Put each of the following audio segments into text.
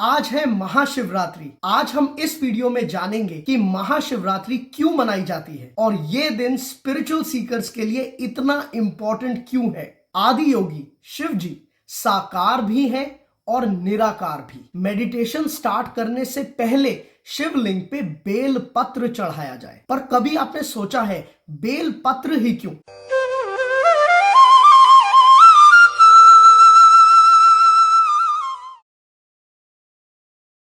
आज है महाशिवरात्रि। आज हम इस वीडियो में जानेंगे कि महाशिवरात्रि क्यों मनाई जाती है और ये दिन स्पिरिचुअल सीकर्स के लिए इतना इंपॉर्टेंट क्यों है। आदि योगी शिव जी साकार भी हैं और निराकार भी। मेडिटेशन स्टार्ट करने से पहले शिवलिंग पे बेल पत्र चढ़ाया जाए, पर कभी आपने सोचा है बेल पत्र ही क्यों?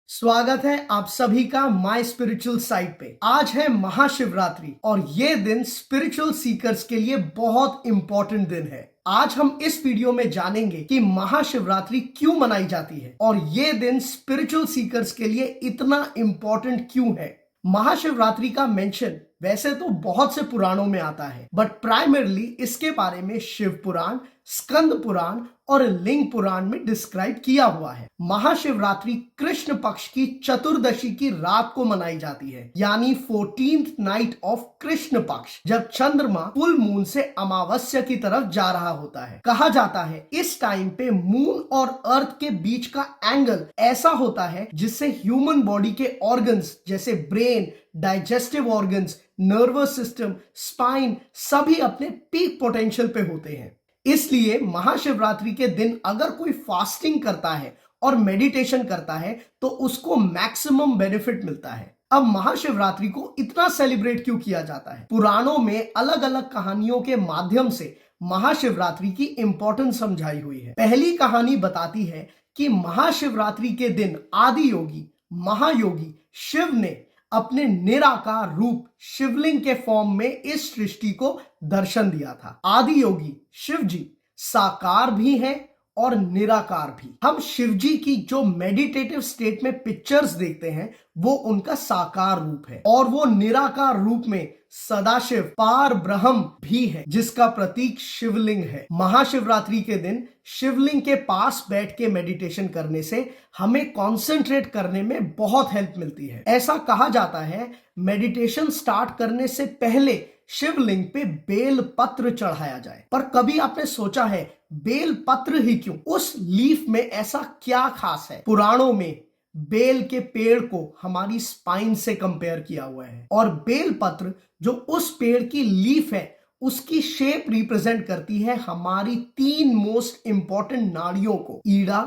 स्वागत है आप सभी का माय स्पिरिचुअल साइट पे। आज है महाशिवरात्रि और ये दिन स्पिरिचुअल सीकर्स के लिए बहुत इंपॉर्टेंट दिन है। आज हम इस वीडियो में जानेंगे कि महाशिवरात्रि क्यों मनाई जाती है और ये दिन स्पिरिचुअल सीकर्स के लिए इतना इंपॉर्टेंट क्यों है। महाशिवरात्रि का मेंशन वैसे तो बहुत से पुराणों में आता है, बट प्राइमरली इसके बारे में शिव पुराण, स्कंद पुराण और लिंग पुराण में डिस्क्राइब किया हुआ है। महाशिवरात्रि कृष्ण पक्ष की चतुर्दशी की रात को मनाई जाती है, यानी 14th नाइट ऑफ कृष्ण पक्ष, जब चंद्रमा फुल मून से अमावस्या की तरफ जा रहा होता है। कहा जाता है इस टाइम पे मून और अर्थ के बीच का एंगल ऐसा होता है जिससे ह्यूमन बॉडी के ऑर्गन्स जैसे brain, digestive organs, nervous system, spine सभी अपने पीक पोटेंशियल पे होते हैं। इसलिए महाशिवरात्रि के दिन अगर कोई फास्टिंग करता है और मेडिटेशन करता है तो उसको मैक्सिमम बेनिफिट मिलता है। अब महाशिवरात्रि को इतना सेलिब्रेट क्यों किया जाता है? पुराणों में अलग अलग कहानियों के माध्यम से महाशिवरात्रि की इंपॉर्टेंस समझाई हुई है। पहली कहानी बताती है कि महाशिवरात्रि के दिन आदि योगी महायोगी शिव ने अपने निराकार रूप शिवलिंग के फॉर्म में इस सृष्टि को दर्शन दिया था। आदि योगी शिव जी साकार भी हैं और निराकार भी। हम शिव जी की जो मेडिटेटिव स्टेट में पिक्चर्स देखते हैं वो उनका साकार रूप है, और वो निराकार रूप में सदाशिव पार ब्रह्म भी है, जिसका प्रतीक शिवलिंग है। महाशिवरात्रि के दिन शिवलिंग के पास बैठ के मेडिटेशन करने से हमें कंसंट्रेट करने में बहुत हेल्प मिलती है। ऐसा कहा जाता है मेडिटेशन स्टार्ट करने से पहले शिवलिंग पे बेल पत्र चढ़ाया जाए, पर कभी आपने सोचा है बेल पत्र ही क्यों? उस लीफ में ऐसा क्या खास है? पुराणों में बेल के पेड़ को हमारी स्पाइन से कंपेयर किया हुआ है, और बेल पत्र जो उस पेड़ की लीफ है उसकी शेप रिप्रेजेंट करती है हमारी 3 मोस्ट इंपॉर्टेंट नाड़ियों को, ईड़ा,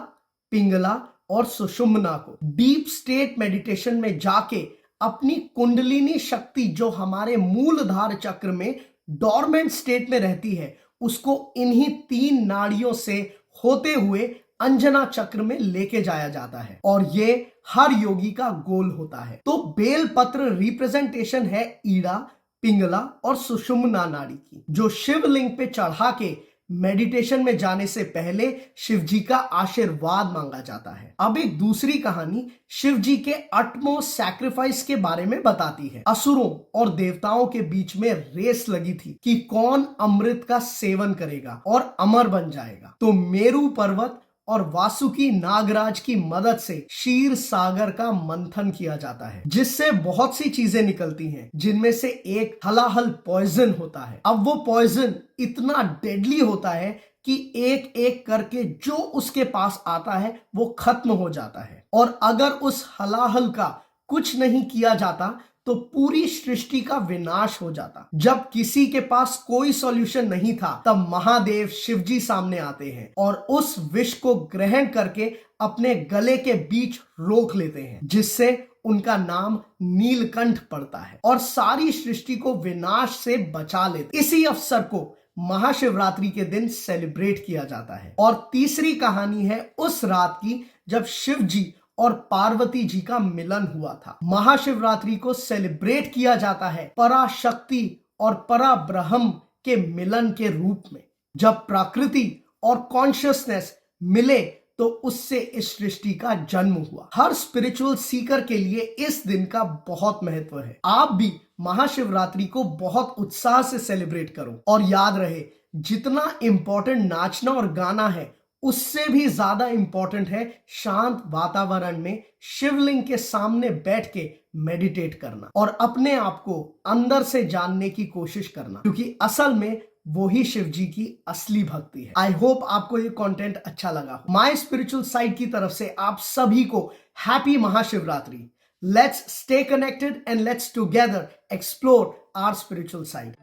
पिंगला और सुषुम्ना को। डीप स्टेट मेडिटेशन में जाके अपनी कुंडलिनी शक्ति जो हमारे मूलधार चक्र में डॉर्मेंट स्टेट में रहती है उसको इन्हीं 3 नाड़ियों से होते हुए अंजना चक्र में लेके जाया जाता है, और ये हर योगी का गोल होता है। तो बेल पत्र रिप्रेजेंटेशन है ईड़ा, पिंगला और सुषुम्ना नाड़ी की, जो शिवलिंग पे चढ़ा के मेडिटेशन में जाने से पहले शिव जी का आशीर्वाद मांगा जाता है। अब एक दूसरी कहानी शिव जी के अटमोस्ट सैक्रिफाइस के बारे में बताती है। असुरों और देवताओं के बीच में रेस लगी थी कि कौन अमृत का सेवन करेगा और अमर बन जाएगा। तो मेरू पर्वत और वासुकी नागराज की मदद से क्षीर सागर का मंथन किया जाता है, जिससे बहुत सी चीजें निकलती हैं, जिनमें से एक हलाहल पॉइजन होता है। अब वो पॉइजन इतना डेडली होता है कि एक एक करके जो उसके पास आता है वो खत्म हो जाता है, और अगर उस हलाहल का कुछ नहीं किया जाता तो पूरी सृष्टि का विनाश हो जाता। जब किसी के पास कोई सॉल्यूशन नहीं था तब महादेव शिवजी सामने आते हैं और उस विष को ग्रहण करके अपने गले के बीच रोक लेते हैं, जिससे उनका नाम नीलकंठ पड़ता है और सारी सृष्टि को विनाश से बचा लेते। इसी अवसर को महाशिवरात्रि के दिन सेलिब्रेट किया जाता है। और तीसरी कहानी है उस रात की जब शिव जी और पार्वती जी का मिलन हुआ था। महाशिवरात्रि को सेलिब्रेट किया जाता है पराशक्ति और पराब्रह्म के मिलन के रूप में। जब प्रकृति और कॉन्शियसनेस मिले तो उससे इस सृष्टि का जन्म हुआ। हर स्पिरिचुअल सीकर के लिए इस दिन का बहुत महत्व है। आप भी महाशिवरात्रि को बहुत उत्साह से सेलिब्रेट करो, और याद रहे जितना इंपॉर्टेंट नाचना और गाना है उससे भी ज्यादा इंपॉर्टेंट है शांत वातावरण में शिवलिंग के सामने बैठ के मेडिटेट करना और अपने आप को अंदर से जानने की कोशिश करना, क्योंकि असल में वो ही शिव जी की असली भक्ति है। आई होप आपको ये कंटेंट अच्छा लगा। माय स्पिरिचुअल साइड की तरफ से आप सभी को happy Mahashivratri. Let's stay connected and let's together explore our spiritual side.